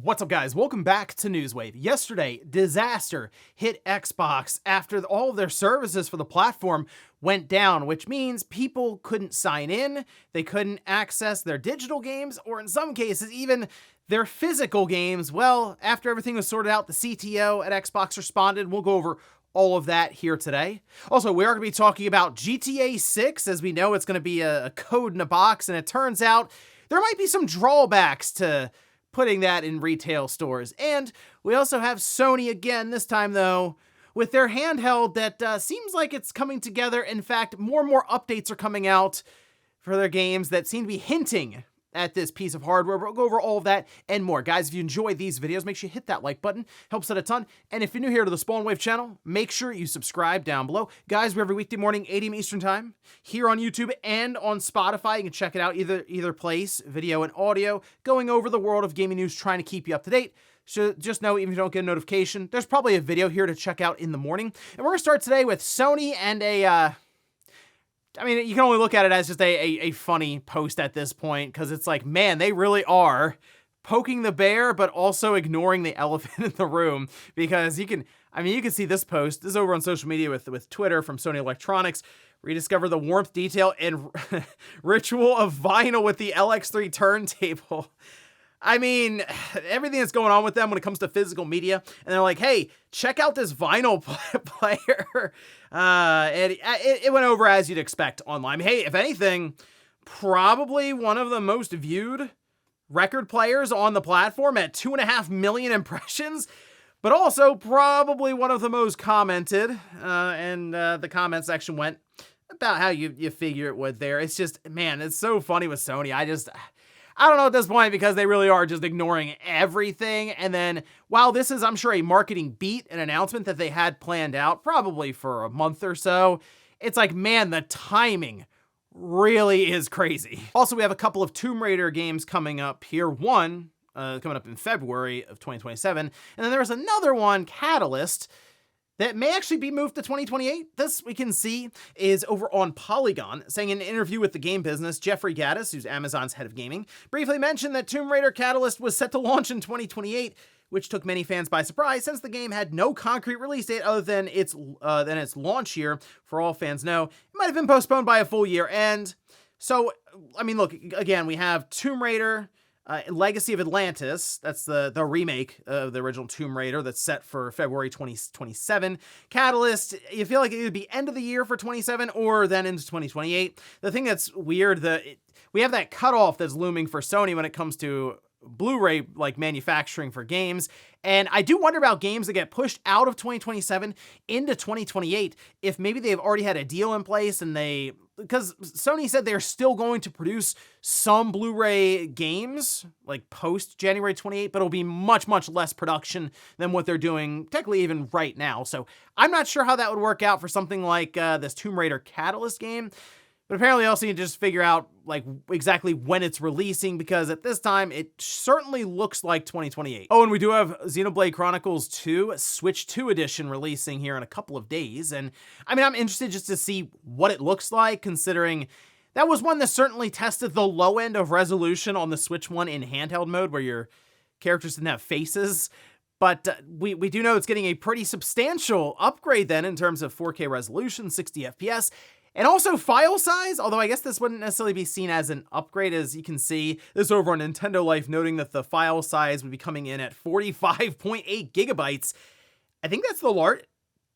What's up, guys? Welcome back to Newswave. Yesterday, disaster hit Xbox after all of their services for the platform went down, which means people couldn't sign in, they couldn't access their digital games, or in some cases, even their physical games. Well, after everything was sorted out, the CTO at Xbox responded. We'll go over all of that here today. Also, we are going to be talking about GTA 6. As we know, it's going to be a code in a box, and it turns out there might be some drawbacks to putting that in retail stores. And we also have Sony again, this time though, with their handheld that seems like it's coming together. In fact, more and more updates are coming out for their games that seem to be hinting at this piece of hardware. We'll go over all of that and more. Guys, if you enjoy these videos, make sure you hit that like button. Helps out a ton. And if you're new here to the Spawn Wave channel, make sure you subscribe down below. Guys, we're every weekday morning, 8 a.m. Eastern time, here on YouTube and on Spotify. You can check it out either place, video and audio, going over the world of gaming news, trying to keep you up to date. So just know, even if you don't get a notification, there's probably a video here to check out in the morning. And we're going to start today with Sony and I mean, you can only look at it as just a funny post at this point, because it's like, man, they really are poking the bear, but also ignoring the elephant in the room, because you can see this post. This is over on social media with Twitter from Sony Electronics. Rediscover the warmth, detail, and ritual of vinyl with the LX3 turntable. I mean, everything that's going on with them when it comes to physical media, and they're like, hey, check out this vinyl player. And it went over as you'd expect online. Hey, if anything, probably one of the most viewed record players on the platform at 2.5 million impressions, but also probably one of the most commented, and the comment section went about how you figure it would there. It's just, man, it's so funny with Sony. I don't know at this point, because they really are just ignoring everything. And then, while this is, I'm sure, a marketing beat, an announcement that they had planned out probably for a month or so, it's like, man, the timing really is crazy. Also, we have a couple of Tomb Raider games coming up here. One coming up in February of 2027. And then there's another one, Catalyst, that may actually be moved to 2028. This, we can see, is over on Polygon, saying in an interview with the game business, Jeffrey Gaddis, who's Amazon's head of gaming, briefly mentioned that Tomb Raider Catalyst was set to launch in 2028, which took many fans by surprise, since the game had no concrete release date other than its launch year. For all fans know, it might have been postponed by a full year. And so, I mean, look, again, we have Tomb Raider, Legacy of Atlantis. That's the remake of the original Tomb Raider that's set for February 2027. Catalyst, you feel like it would be end of the year for 27 or then into 2028. The thing that's weird, we have that cutoff that's looming for Sony when it comes to Blu-ray like manufacturing for games. And I do wonder about games that get pushed out of 2027 into 2028, if maybe they've already had a deal in place, and because Sony said they're still going to produce some Blu-ray games like post January 28, but it'll be much, much less production than what they're doing technically even right now. So I'm not sure how that would work out for something like this Tomb Raider Catalyst game. But apparently also you just figure out like exactly when it's releasing, because at this time it certainly looks like 2028. Oh, and we do have Xenoblade Chronicles 2 Switch 2 edition releasing here in a couple of days. And I mean, I'm interested just to see what it looks like, considering that was one that certainly tested the low end of resolution on the Switch 1 in handheld mode, where your characters didn't have faces. But we do know it's getting a pretty substantial upgrade then in terms of 4K resolution, 60 FPS, and also file size, although I guess this wouldn't necessarily be seen as an upgrade. As you can see, this over on Nintendo Life, noting that the file size would be coming in at 45.8 gigabytes. I think that's the large.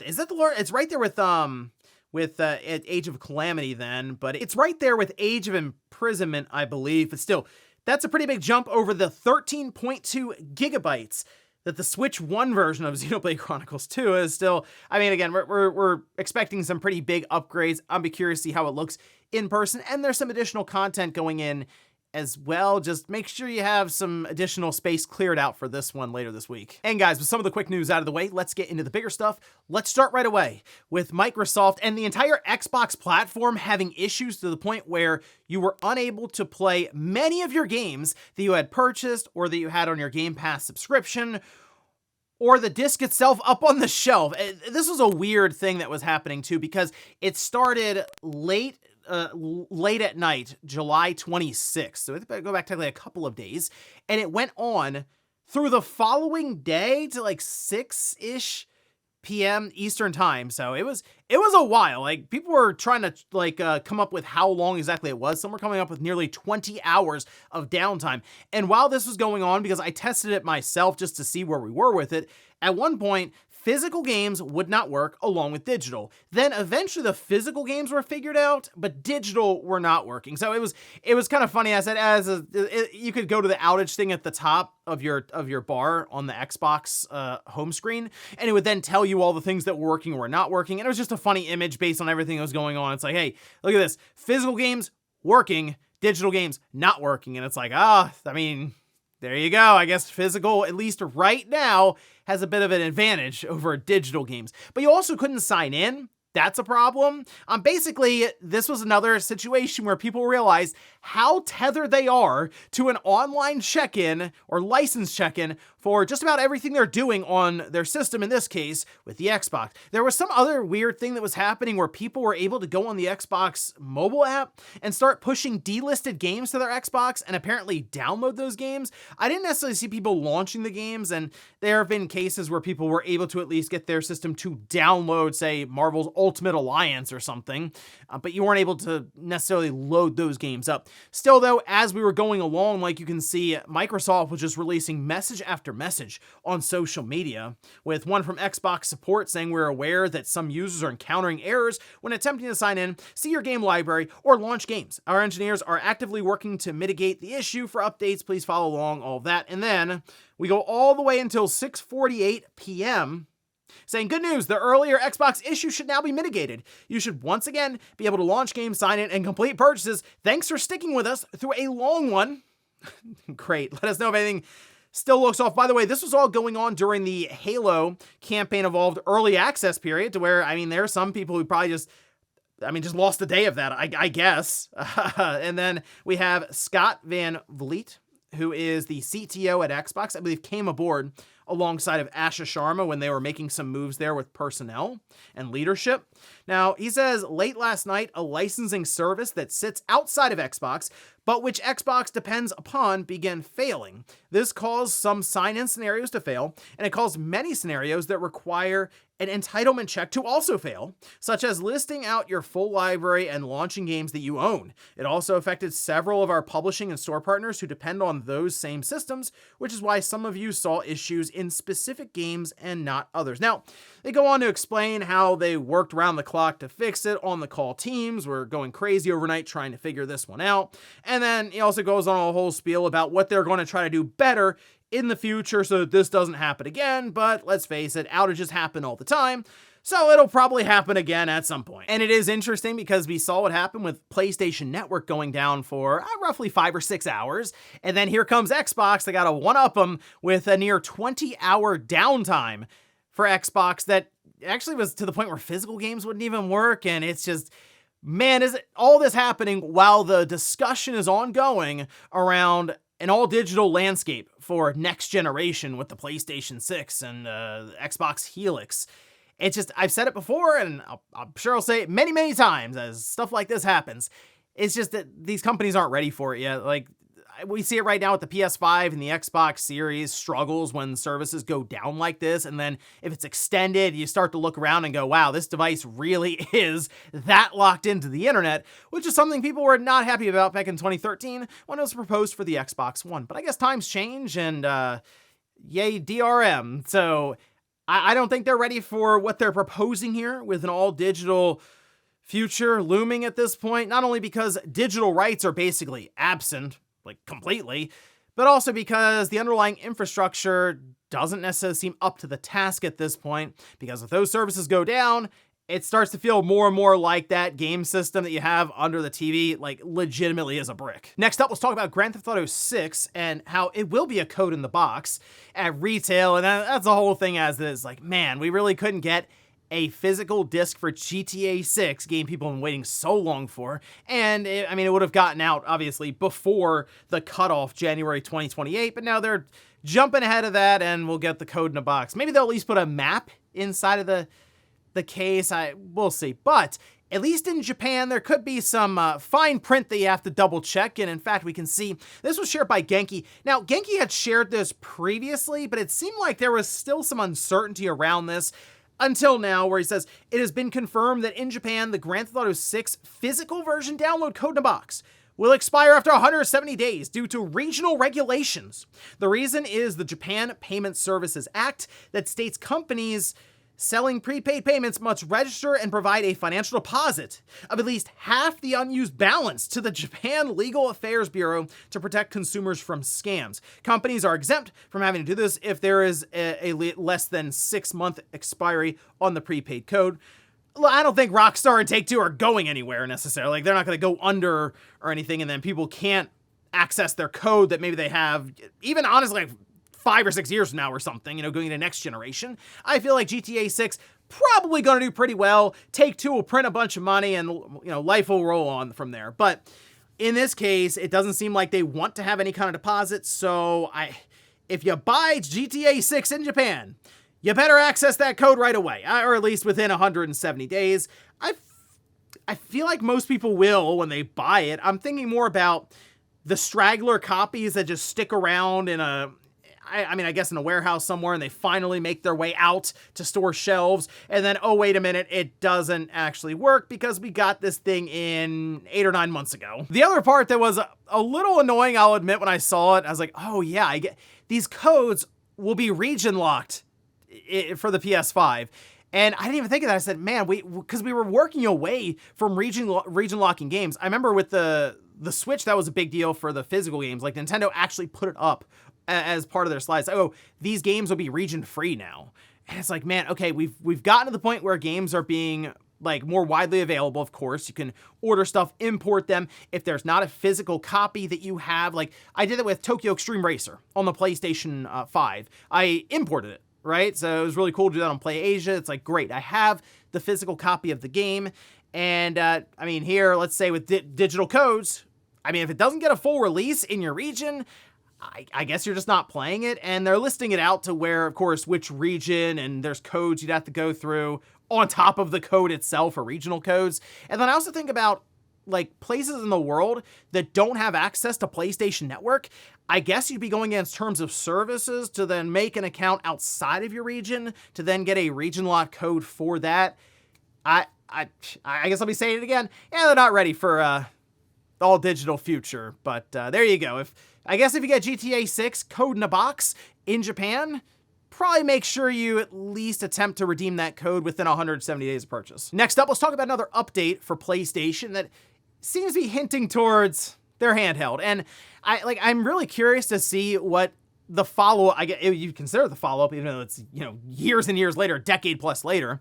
Is that the large? It's right there with Age of Calamity then, but it's right there with Age of Imprisonment, I believe. But still, that's a pretty big jump over the 13.2 gigabytes that the Switch 1 version of Xenoblade Chronicles 2 is still. I mean, again, we're expecting some pretty big upgrades. I'll be curious to see how it looks in person, and there's some additional content going in as well. Just make sure you have some additional space cleared out for this one later this week. And guys, with some of the quick news out of the way, let's get into the bigger stuff. Let's start right away with Microsoft and the entire Xbox platform having issues to the point where you were unable to play many of your games that you had purchased or that you had on your Game Pass subscription, or the disc itself up on the shelf. This was a weird thing that was happening too, because it started late at night, July 26th. So it's go back technically a couple of days, and it went on through the following day to like 6-ish p.m. Eastern time. So it was a while. Like, people were trying to come up with how long exactly it was. Some were coming up with nearly 20 hours of downtime. And while this was going on, because I tested it myself just to see where we were with it, at one point, physical games would not work along with digital. Then eventually the physical games were figured out, but digital were not working. So it was kind of funny. I said, you could go to the outage thing at the top of your bar on the Xbox home screen, and it would then tell you all the things that were working or were not working. And it was just a funny image based on everything that was going on. It's like, hey, look at this. Physical games working, digital games not working. And it's like, there you go. I guess physical, at least right now, has a bit of an advantage over digital games. But you also couldn't sign in. That's a problem. Basically, this was another situation where people realized how tethered they are to an online check-in or license check-in for just about everything they're doing on their system, in this case, with the Xbox. There was some other weird thing that was happening where people were able to go on the Xbox mobile app and start pushing delisted games to their Xbox and apparently download those games. I didn't necessarily see people launching the games, and there have been cases where people were able to at least get their system to download, say, Marvel's Ultimate Alliance or something, but you weren't able to necessarily load those games up. Still, though, as we were going along, like you can see, Microsoft was just releasing message after message on social media, with one from Xbox support saying, "We're aware that some users are encountering errors when attempting to sign in, see your game library, or launch games. Our engineers are actively working to mitigate the issue. For updates, please follow along," all of that. And then we go all the way until 6:48 p.m., saying, "Good news, the earlier Xbox issue should now be mitigated. You should once again be able to launch games, sign in, and complete purchases. Thanks for sticking with us through a long one." Great. Let us know if anything still looks off. By the way, this was all going on during the Halo campaign evolved early access period, to where, there are some people who probably just lost a day of that, I guess. And then we have Scott Van Vliet, who is the CTO at Xbox, I believe came aboard alongside of Asha Sharma when they were making some moves there with personnel and leadership. Now, he says, late last night, a licensing service that sits outside of Xbox, but which Xbox depends upon, began failing. This caused some sign-in scenarios to fail, and it caused many scenarios that require an entitlement check to also fail, such as listing out your full library and launching games that you own. It also affected several of our publishing and store partners who depend on those same systems, which is why some of you saw issues in specific games and not others. Now, they go on to explain how they worked around the clock to fix it. On-the-call teams were going crazy overnight trying to figure this one out. And then he also goes on a whole spiel about what they're going to try to do better in the future so that this doesn't happen again. But let's face it, outages happen all the time, so it'll probably happen again at some point. And it is interesting because we saw what happened with PlayStation Network going down for roughly 5 or 6 hours. And then here comes Xbox. They got to one-up them with a near 20-hour downtime for Xbox that actually was to the point where physical games wouldn't even work. And it's just, man, is it all this happening while the discussion is ongoing around an all-digital landscape for next generation with the PlayStation 6 and the Xbox Helix. It's just, I've said it before, and I'm sure I'll say it many, many times as stuff like this happens. It's just that these companies aren't ready for it yet. Like, we see it right now with the PS5 and the Xbox Series struggles when services go down like this. And then if it's extended, you start to look around and go, wow, this device really is that locked into the internet, which is something people were not happy about back in 2013 when it was proposed for the Xbox One. But I guess times change, and yay, DRM. So I don't think they're ready for what they're proposing here with an all-digital future looming at this point, not only because digital rights are basically absent, like completely, but also because the underlying infrastructure doesn't necessarily seem up to the task at this point, because if those services go down, it starts to feel more and more like that game system that you have under the TV, like legitimately is a brick. Next up, let's talk about Grand Theft Auto 6 and how it will be a code in the box at retail. And that's the whole thing as is. Like, man, we really couldn't get a physical disc for GTA 6, game people have been waiting so long for. And it would have gotten out, obviously, before the cutoff, January 2028, but now they're jumping ahead of that, and we'll get the code in a box. Maybe they'll at least put a map inside of the case. We'll see. But at least in Japan, there could be some fine print that you have to double check. And in fact, we can see this was shared by Genki. Now, Genki had shared this previously, but it seemed like there was still some uncertainty around this until now, where he says, it has been confirmed that in Japan, the Grand Theft Auto 6 physical version download code in a box will expire after 170 days due to regional regulations. The reason is the Japan Payment Services Act that states companies selling prepaid payments must register and provide a financial deposit of at least half the unused balance to the Japan Legal Affairs Bureau to protect consumers from scams. Companies are exempt from having to do this if there is a less than 6-month expiry on the prepaid code. I don't think Rockstar and Take-Two are going anywhere necessarily. Like, they're not going to go under or anything, and then people can't access their code that maybe they have, even honestly, like 5 or 6 years from now or something, going into next generation. I feel like GTA 6 probably going to do pretty well. Take-Two will print a bunch of money and, life will roll on from there. But in this case, it doesn't seem like they want to have any kind of deposit. So if you buy GTA 6 in Japan, you better access that code right away, or at least within 170 days. I feel like most people will when they buy it. I'm thinking more about the straggler copies that just stick around in I guess in a warehouse somewhere, and they finally make their way out to store shelves, and then, oh, wait a minute, it doesn't actually work because we got this thing in 8 or 9 months ago. The other part that was a little annoying, I'll admit, when I saw it, I was like, oh yeah, I get these codes will be region locked for the PS5. And I didn't even think of that. I said, man, because we were working away from region locking games. I remember with the Switch, that was a big deal for the physical games. Like, Nintendo actually put it up as part of their slides. Oh, these games will be region free now. And it's like, man, okay, we've gotten to the point where games are being like more widely available. Of course, you can order stuff, import them. If there's not a physical copy that you have, like I did it with Tokyo Extreme Racer on the PlayStation 5. I imported it, right? So it was really cool to do that on PlayAsia. It's like, great, I have the physical copy of the game. And here, let's say with digital codes, if it doesn't get a full release in your region, I guess you're just not playing it. And they're listing it out to where, of course, which region, and there's codes you'd have to go through on top of the code itself, or regional codes. And then I also think about like places in the world that don't have access to PlayStation Network. I guess you'd be going against terms of services to then make an account outside of your region to then get a region lock code for that. I guess I'll be saying it again. Yeah, they're not ready for all digital future, but there you go. I guess if you get GTA 6 code in a box in Japan, probably make sure you at least attempt to redeem that code within 170 days of purchase. Next up, let's talk about another update for PlayStation that seems to be hinting towards their handheld. And I'm really curious to see what the follow-up, I guess you consider the follow-up, even though it's, years and years later, a decade plus later,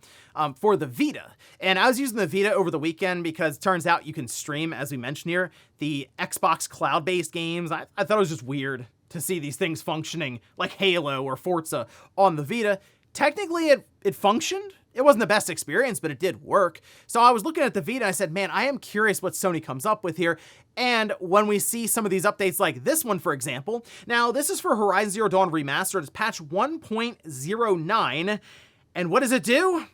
for the Vita. And I was using the Vita over the weekend because it turns out you can stream, as we mentioned here, the Xbox cloud-based games. I thought it was just weird to see these things functioning like Halo or Forza on the Vita. Technically, it functioned. It wasn't the best experience, but it did work. So I was looking at the Vita and I said, man, I am curious what Sony comes up with here. And when we see some of these updates like this one, for example, now this is for Horizon Zero Dawn Remastered. It's patch 1.09. And what does it do?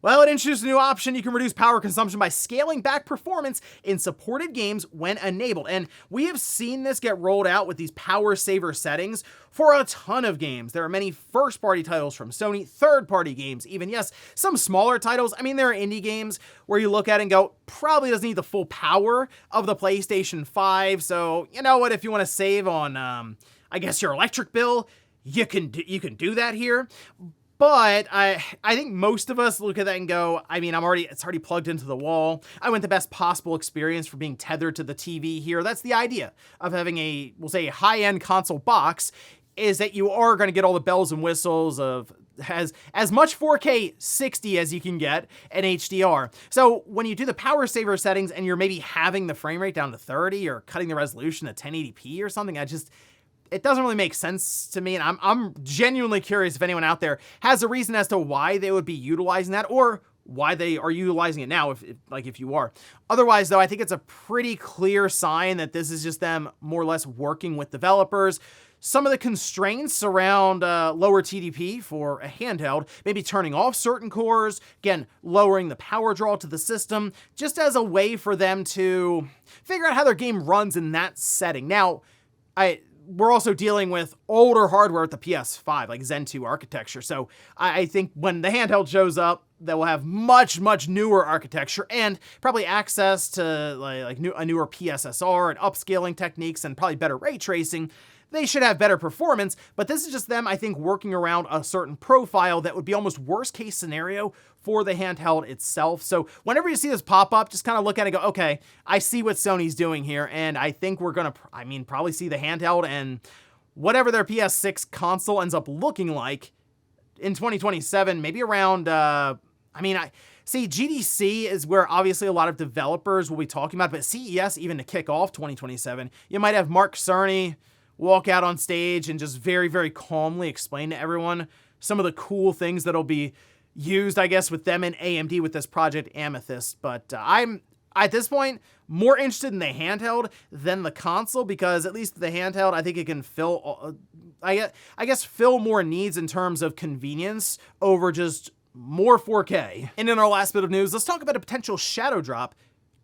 Well, it introduced a new option. You can reduce power consumption by scaling back performance in supported games when enabled. And we have seen this get rolled out with these power saver settings for a ton of games. There are many first-party titles from Sony, third-party games even. Yes, some smaller titles. There are indie games where you look at it and go, probably doesn't need the full power of the PlayStation 5. So, you know what, if you want to save on, I guess, your electric bill, you can do that here. But I think most of us look at that and go, it's already plugged into the wall. I want the best possible experience for being tethered to the TV here. That's the idea of having we'll say a high-end console box, is that you are going to get all the bells and whistles of as much 4K 60 as you can get and HDR. So when you do the power saver settings and you're maybe having the frame rate down to 30 or cutting the resolution to 1080p or something, it doesn't really make sense to me, and I'm genuinely curious if anyone out there has a reason as to why they would be utilizing that, or why they are utilizing it now, if you are. Otherwise, though, I think it's a pretty clear sign that this is just them more or less working with developers. some of the constraints around lower TDP for a handheld, maybe turning off certain cores, again, lowering the power draw to the system, just as a way for them to figure out how their game runs in that setting. Now, we're also dealing with older hardware at the PS5, like Zen 2 architecture. So I think when the handheld shows up, that will have much, much newer architecture and probably access to a newer PSSR and upscaling techniques and probably better ray tracing. They should have better performance, but this is just them, I think, working around a certain profile that would be almost worst case scenario for the handheld itself. So whenever you see this pop up, just kind of look at it and go, okay, I see what Sony's doing here, and I think we're gonna, probably see the handheld and whatever their PS6 console ends up looking like in 2027, maybe around, see, GDC is where obviously a lot of developers will be talking about, but CES, even to kick off 2027, you might have Mark Cerny walk out on stage and just very, very calmly explain to everyone some of the cool things that'll be used, I guess, with them and AMD with this Project Amethyst. But I'm, at this point, more interested in the handheld than the console, because at least the handheld, I think it can fill, I guess, fill more needs in terms of convenience over just more 4K. And in our last bit of news, let's talk about a potential shadow drop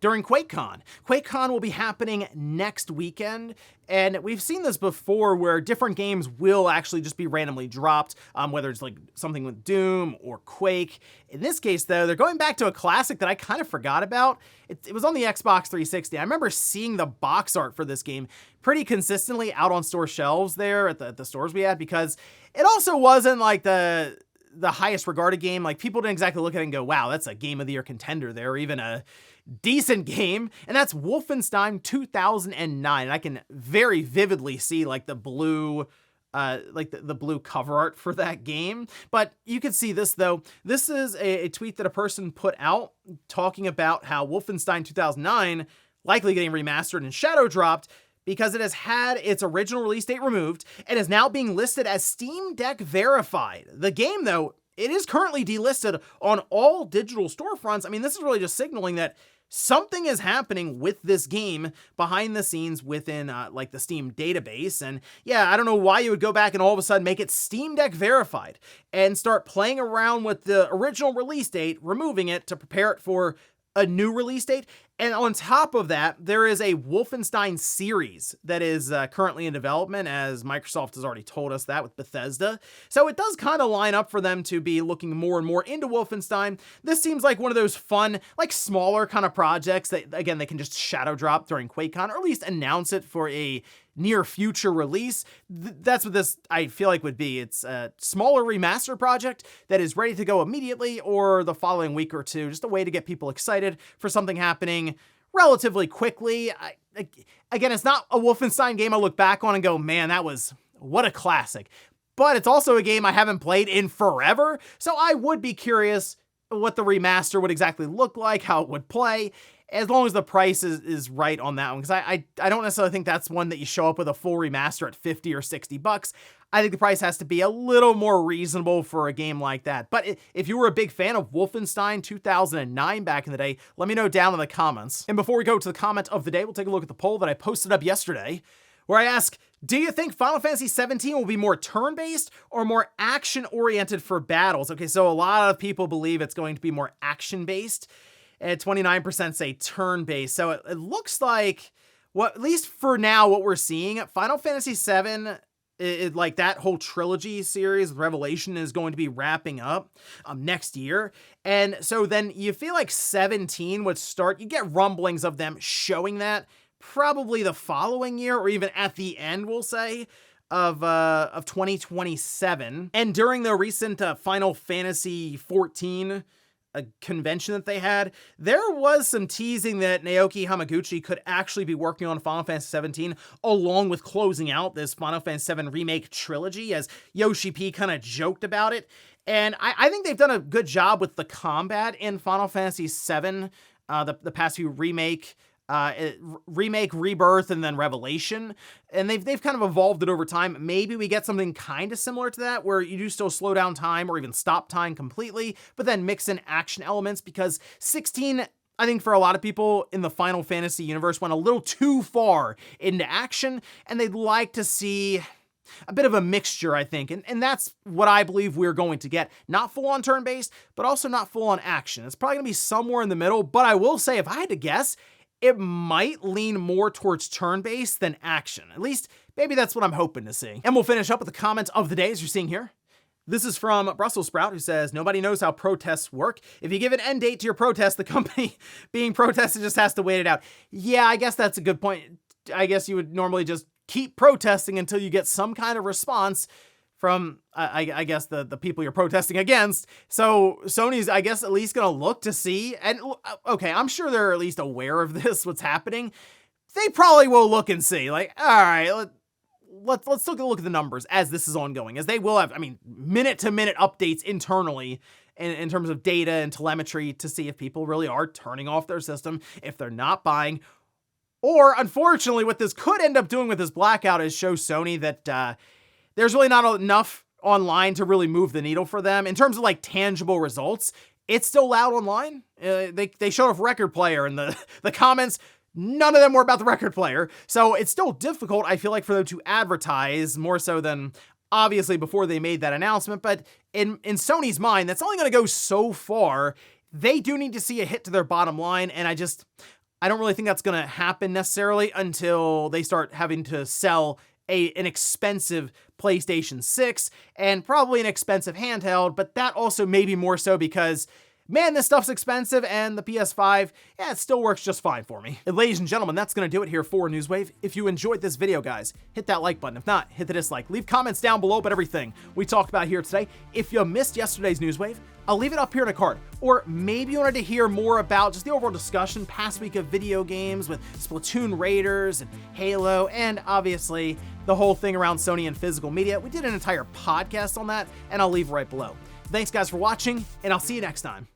during QuakeCon. QuakeCon will be happening next weekend, and we've seen this before where different games will actually just be randomly dropped, whether it's like something with Doom or Quake. In this case, though, they're going back to a classic that I kind of forgot about. It was on the Xbox 360. I remember seeing the box art for this game pretty consistently out on store shelves there at the stores we had, because it also wasn't like the highest regarded game. Like, people didn't exactly look at it and go, wow, that's a Game of the Year contender there, or even a decent game, and that's Wolfenstein 2009. And I can very vividly see like the blue, the blue cover art for that game. But you can see this though. This is a tweet that a person put out talking about how Wolfenstein 2009 likely getting remastered and shadow dropped because it has had its original release date removed and is now being listed as Steam Deck verified. The game though, it is currently delisted on all digital storefronts. This is really just signaling that something is happening with this game behind the scenes within the Steam database. And yeah, I don't know why you would go back and all of a sudden make it Steam Deck verified and start playing around with the original release date, removing it to prepare it for a new release date. And on top of that, there is a Wolfenstein series that is currently in development, as Microsoft has already told us that with Bethesda. So it does kind of line up for them to be looking more and more into Wolfenstein. This seems like one of those fun, like smaller kind of projects that, again, they can just shadow drop during QuakeCon, or at least announce it for a near future release. That's what this, I feel like, would be. It's a smaller remaster project that is ready to go immediately or the following week or two, just a way to get people excited for something happening relatively quickly. Again, it's not a Wolfenstein game I look back on and go, man, what a classic. But it's also a game I haven't played in forever, so I would be curious what the remaster would exactly look like, how it would play, as long as the price is right on that one. Because I don't necessarily think that's one that you show up with a full remaster at 50 or 60 bucks. I think the price has to be a little more reasonable for a game like that. But if you were a big fan of Wolfenstein 2009 back in the day, let me know down in the comments. And before we go to the comment of the day, we'll take a look at the poll that I posted up yesterday, where I ask, do you think Final Fantasy 17 will be more turn-based or more action-oriented for battles? Okay, so a lot of people believe it's going to be more action-based, and 29% say turn-based. So it looks like, at least for now, what we're seeing, Final Fantasy 7, like that whole trilogy series, Revelation, is going to be wrapping up next year. And so then you feel like 17 would start, you get rumblings of them showing that probably the following year, or even at the end, we'll say, of 2027. And during the recent Final Fantasy 14 convention that they had, there was some teasing that Naoki Hamaguchi could actually be working on Final Fantasy 17 along with closing out this Final Fantasy 7 remake trilogy, as Yoshi P kind of joked about it. And I think they've done a good job with the combat in Final Fantasy 7, the past few remake, Rebirth, and then Revelation, and they've kind of evolved it over time. Maybe we get something kind of similar to that, where you do still slow down time or even stop time completely, but then mix in action elements, because 16, I think for a lot of people in the Final Fantasy universe, went a little too far into action, and they'd like to see a bit of a mixture, I think. And that's what I believe we're going to get. Not full on turn-based, but also not full on action. It's probably gonna be somewhere in the middle, but I will say, if I had to guess, it might lean more towards turn-based than action. At least, maybe that's what I'm hoping to see. And we'll finish up with the comment of the day, as you're seeing here. This is from Brussels Sprout, who says, nobody knows how protests work. If you give an end date to your protest, the company being protested just has to wait it out. Yeah, I guess that's a good point. I guess you would normally just keep protesting until you get some kind of response from, I guess, the people you're protesting against. So Sony's, I guess, at least gonna look to see, and okay, I'm sure they're at least aware of this, what's happening. They probably will look and see, like, all right, let's take a look at the numbers as this is ongoing, as they will have, I mean, minute-to-minute updates internally in terms of data and telemetry to see if people really are turning off their system, if they're not buying. Or, unfortunately, what this could end up doing with this blackout is show Sony that there's really not enough online to really move the needle for them. In terms of, like, tangible results, it's still loud online. They showed off Record Player, and the comments, none of them were about the Record Player. So it's still difficult, I feel like, for them to advertise, more so than, obviously, before they made that announcement. But in Sony's mind, that's only going to go so far. They do need to see a hit to their bottom line, and I don't really think that's going to happen necessarily until they start having to sell an expensive PlayStation 6 and probably an expensive handheld, but that also maybe more so because, man, this stuff's expensive, and the PS5, yeah, it still works just fine for me. And ladies and gentlemen, that's gonna do it here for Newswave. If you enjoyed this video, guys, hit that like button. If not, hit the dislike. Leave comments down below about everything we talked about here today. If you missed yesterday's Newswave, I'll leave it up here in a card. Or maybe you wanted to hear more about just the overall discussion past week of video games with Splatoon Raiders and Halo, and obviously the whole thing around Sony and physical media. We did an entire podcast on that, and I'll leave right below. Thanks, guys, for watching, and I'll see you next time.